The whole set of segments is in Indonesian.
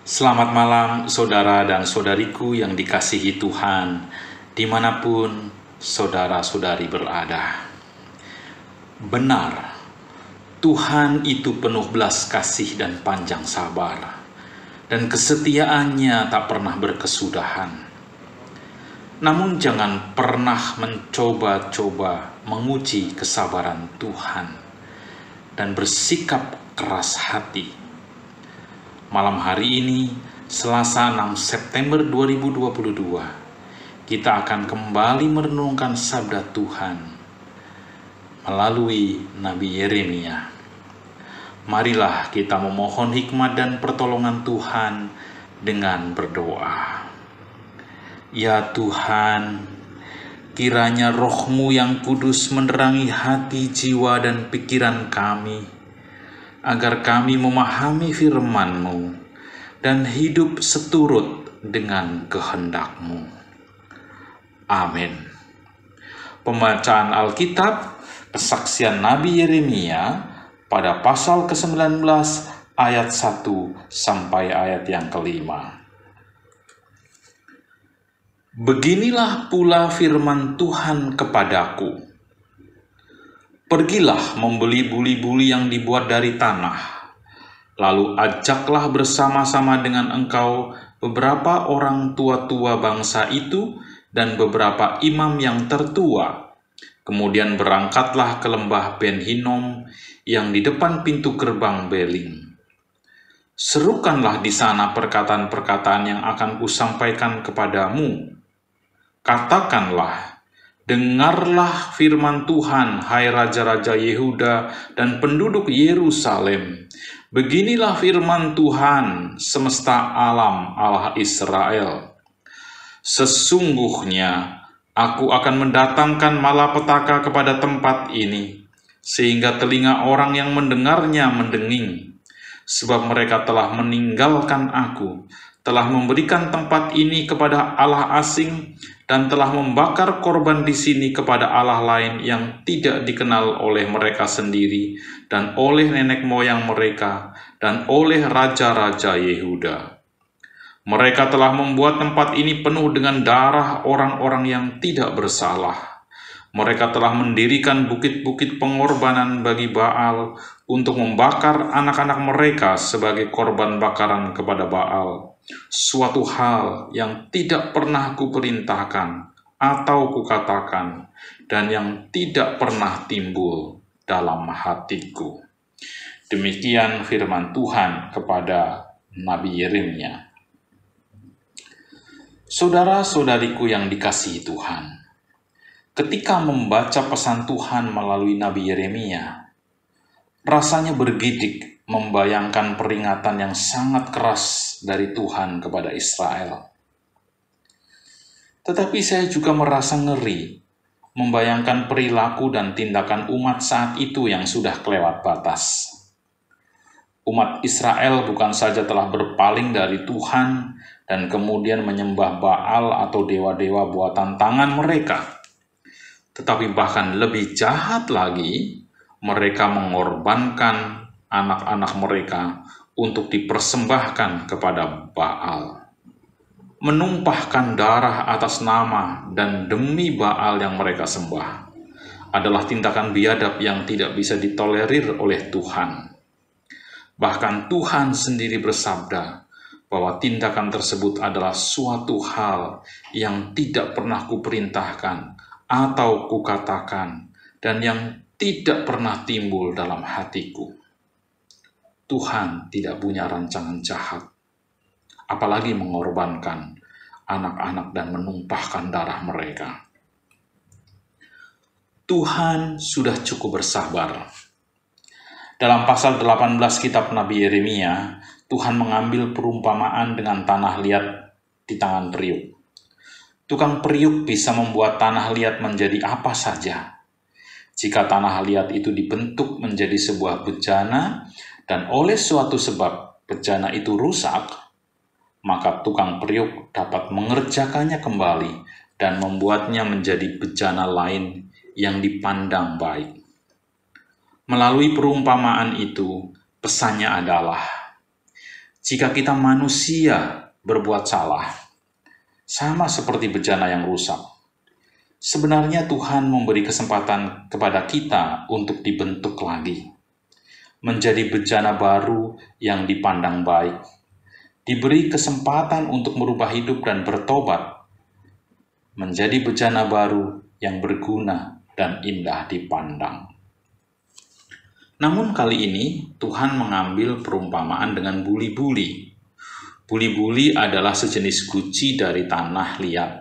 Selamat malam saudara dan saudariku yang dikasihi Tuhan, dimanapun saudara-saudari berada. Benar, Tuhan itu penuh belas kasih dan panjang sabar, dan kesetiaannya tak pernah berkesudahan. Namun jangan pernah mencoba-coba menguji kesabaran Tuhan dan bersikap keras hati. Malam hari ini, Selasa 6 September 2022, kita akan kembali merenungkan sabda Tuhan melalui Nabi Yeremia. Marilah kita memohon hikmat dan pertolongan Tuhan dengan berdoa. Ya Tuhan, kiranya Roh-Mu yang kudus menerangi hati, jiwa, dan pikiran kami, agar kami memahami firman-Mu dan hidup seturut dengan kehendak-Mu. Amin. Pembacaan Alkitab, kesaksian Nabi Yeremia pada pasal ke-19 ayat 1 sampai ayat yang ke-5. Beginilah pula firman Tuhan kepadaku. Pergilah membeli buli-buli yang dibuat dari tanah, lalu ajaklah bersama-sama dengan engkau beberapa orang tua-tua bangsa itu dan beberapa imam yang tertua. Kemudian berangkatlah ke lembah Ben Hinnom yang di depan pintu gerbang Beling. Serukanlah di sana perkataan-perkataan yang akan kusampaikan kepadamu. Katakanlah, dengarlah firman Tuhan, hai raja-raja Yehuda dan penduduk Yerusalem. Beginilah firman Tuhan, semesta alam, Allah Israel. Sesungguhnya aku akan mendatangkan malapetaka kepada tempat ini, sehingga telinga orang yang mendengarnya mendenging. Sebab mereka telah meninggalkan aku, telah memberikan tempat ini kepada Allah asing, dan telah membakar korban di sini kepada Allah lain yang tidak dikenal oleh mereka sendiri, dan oleh nenek moyang mereka, dan oleh raja-raja Yehuda. Mereka telah membuat tempat ini penuh dengan darah orang-orang yang tidak bersalah. Mereka telah mendirikan bukit-bukit pengorbanan bagi Baal untuk membakar anak-anak mereka sebagai korban bakaran kepada Baal. Suatu hal yang tidak pernah kuperintahkan atau kukatakan, dan yang tidak pernah timbul dalam hatiku. Demikian firman Tuhan kepada Nabi Yeremia. Saudara-saudariku yang dikasihi Tuhan, ketika membaca pesan Tuhan melalui Nabi Yeremia, rasanya bergidik membayangkan peringatan yang sangat keras dari Tuhan kepada Israel. Tetapi saya juga merasa ngeri membayangkan perilaku dan tindakan umat saat itu yang sudah kelewat batas. Umat Israel bukan saja telah berpaling dari Tuhan dan kemudian menyembah Baal atau dewa-dewa buatan tangan mereka, tetapi bahkan lebih jahat lagi, mereka mengorbankan anak-anak mereka untuk dipersembahkan kepada Baal. Menumpahkan darah atas nama dan demi Baal yang mereka sembah adalah tindakan biadab yang tidak bisa ditolerir oleh Tuhan. Bahkan Tuhan sendiri bersabda bahwa tindakan tersebut adalah suatu hal yang tidak pernah kuperintahkan atau kukatakan, dan yang tidak pernah timbul dalam hatiku. Tuhan tidak punya rancangan jahat, apalagi mengorbankan anak-anak dan menumpahkan darah mereka. Tuhan sudah cukup bersabar. Dalam pasal 18 kitab Nabi Yeremia, Tuhan mengambil perumpamaan dengan tanah liat di tangan periuk. Tukang periuk bisa membuat tanah liat menjadi apa saja. Jika tanah liat itu dibentuk menjadi sebuah bejana, dan oleh suatu sebab bejana itu rusak, maka tukang periuk dapat mengerjakannya kembali dan membuatnya menjadi bejana lain yang dipandang baik. Melalui perumpamaan itu, pesannya adalah, Jika kita manusia berbuat salah, sama seperti bejana yang rusak, sebenarnya Tuhan memberi kesempatan kepada kita untuk dibentuk lagi, menjadi bejana baru yang dipandang baik, diberi kesempatan untuk merubah hidup dan bertobat, menjadi bejana baru yang berguna dan indah dipandang. Namun kali ini Tuhan mengambil perumpamaan dengan buli-buli. Buli-buli adalah sejenis guci dari tanah liat.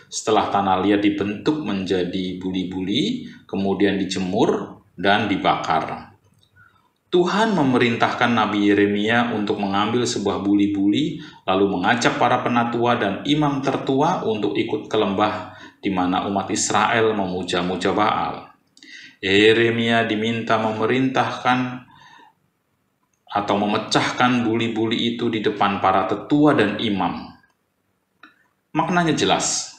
Setelah tanah liat dibentuk menjadi buli-buli, kemudian dijemur dan dibakar. Tuhan memerintahkan Nabi Yeremia untuk mengambil sebuah buli-buli, lalu mengajak para penatua dan imam tertua untuk ikut ke lembah di mana umat Israel memuja-muja Baal. Yeremia diminta memerintahkan atau memecahkan buli-buli itu di depan para tetua dan imam. Maknanya jelas,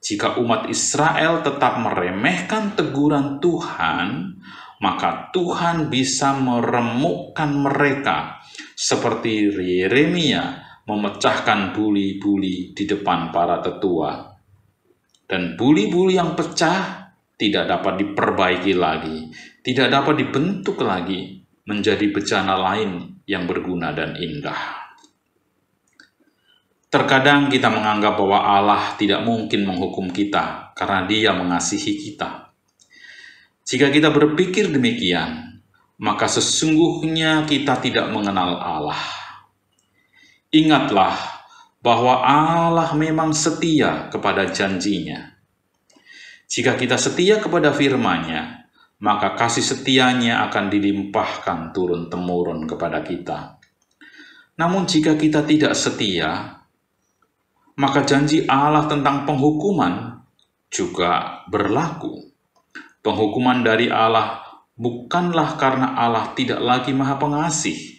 jika umat Israel tetap meremehkan teguran Tuhan, maka Tuhan bisa meremukkan mereka seperti Yeremia memecahkan buli-buli di depan para tetua. Dan buli-buli yang pecah tidak dapat diperbaiki lagi, tidak dapat dibentuk lagi menjadi bejana lain yang berguna dan indah. Terkadang kita menganggap bahwa Allah tidak mungkin menghukum kita karena Dia mengasihi kita. Jika kita berpikir demikian, maka sesungguhnya kita tidak mengenal Allah. Ingatlah bahwa Allah memang setia kepada janjinya. Jika kita setia kepada firman-Nya, maka kasih setianya akan dilimpahkan turun-temurun kepada kita. Namun jika kita tidak setia, maka janji Allah tentang penghukuman juga berlaku. Penghukuman dari Allah bukanlah karena Allah tidak lagi Maha Pengasih,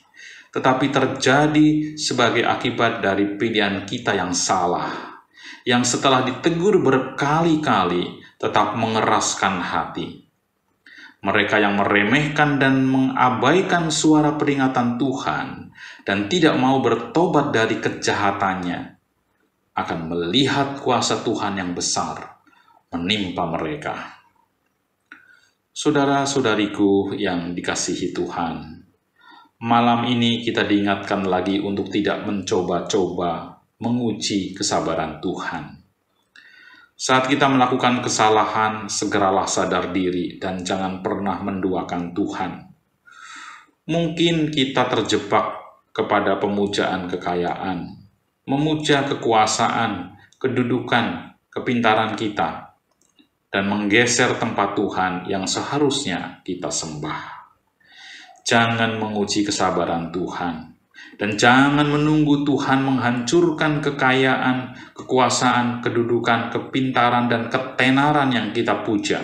tetapi terjadi sebagai akibat dari pilihan kita yang salah, yang setelah ditegur berkali-kali tetap mengeraskan hati. Mereka yang meremehkan dan mengabaikan suara peringatan Tuhan dan tidak mau bertobat dari kejahatannya akan melihat kuasa Tuhan yang besar menimpa mereka. Saudara-saudariku yang dikasihi Tuhan, malam ini kita diingatkan lagi untuk tidak mencoba-coba menguji kesabaran Tuhan. Saat kita melakukan kesalahan, segeralah sadar diri dan jangan pernah menduakan Tuhan. Mungkin kita terjebak kepada pemujaan kekayaan, memuja kekuasaan, kedudukan, kepintaran kita, dan menggeser tempat Tuhan yang seharusnya kita sembah. Jangan menguji kesabaran Tuhan. Dan jangan menunggu Tuhan menghancurkan kekayaan, kekuasaan, kedudukan, kepintaran, dan ketenaran yang kita puja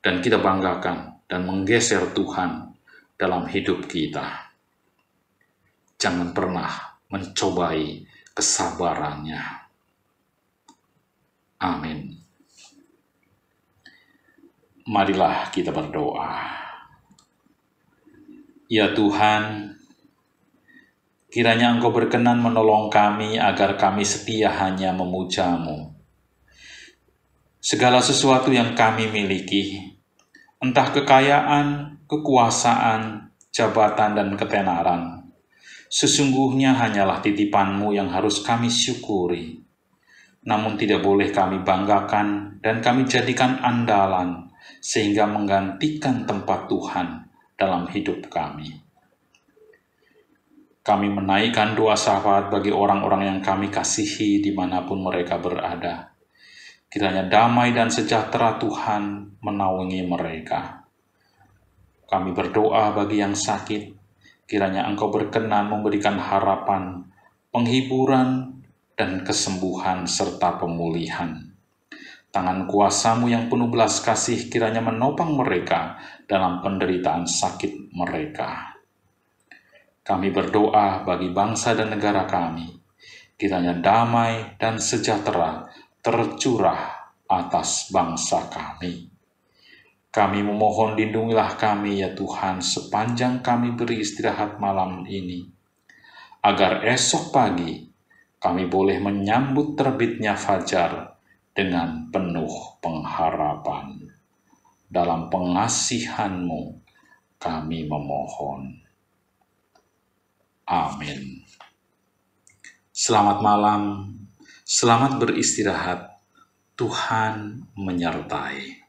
dan kita banggakan dan menggeser Tuhan dalam hidup kita. Jangan pernah mencobai kesabarannya. Amin. Marilah kita berdoa. Ya Tuhan, kiranya Engkau berkenan menolong kami agar kami setia hanya memuja-Mu. Segala sesuatu yang kami miliki, entah kekayaan, kekuasaan, jabatan, dan ketenaran, sesungguhnya hanyalah titipan-Mu yang harus kami syukuri. Namun tidak boleh kami banggakan dan kami jadikan andalan, sehingga menggantikan tempat Tuhan dalam hidup kami. Kami menaikkan doa syafaat bagi orang-orang yang kami kasihi dimanapun mereka berada. Kiranya damai dan sejahtera Tuhan menaungi mereka. Kami berdoa bagi yang sakit. Kiranya Engkau berkenan memberikan harapan, penghiburan, dan kesembuhan serta pemulihan. Tangan kuasa-Mu yang penuh belas kasih kiranya menopang mereka dalam penderitaan sakit mereka. Kami berdoa bagi bangsa dan negara kami, kiranya damai dan sejahtera tercurah atas bangsa kami. Kami memohon lindungilah kami ya Tuhan sepanjang kami beristirahat malam ini, agar esok pagi kami boleh menyambut terbitnya fajar dengan penuh pengharapan. Dalam pengasihan-Mu kami memohon. Amin. Selamat malam, selamat beristirahat. Tuhan menyertai.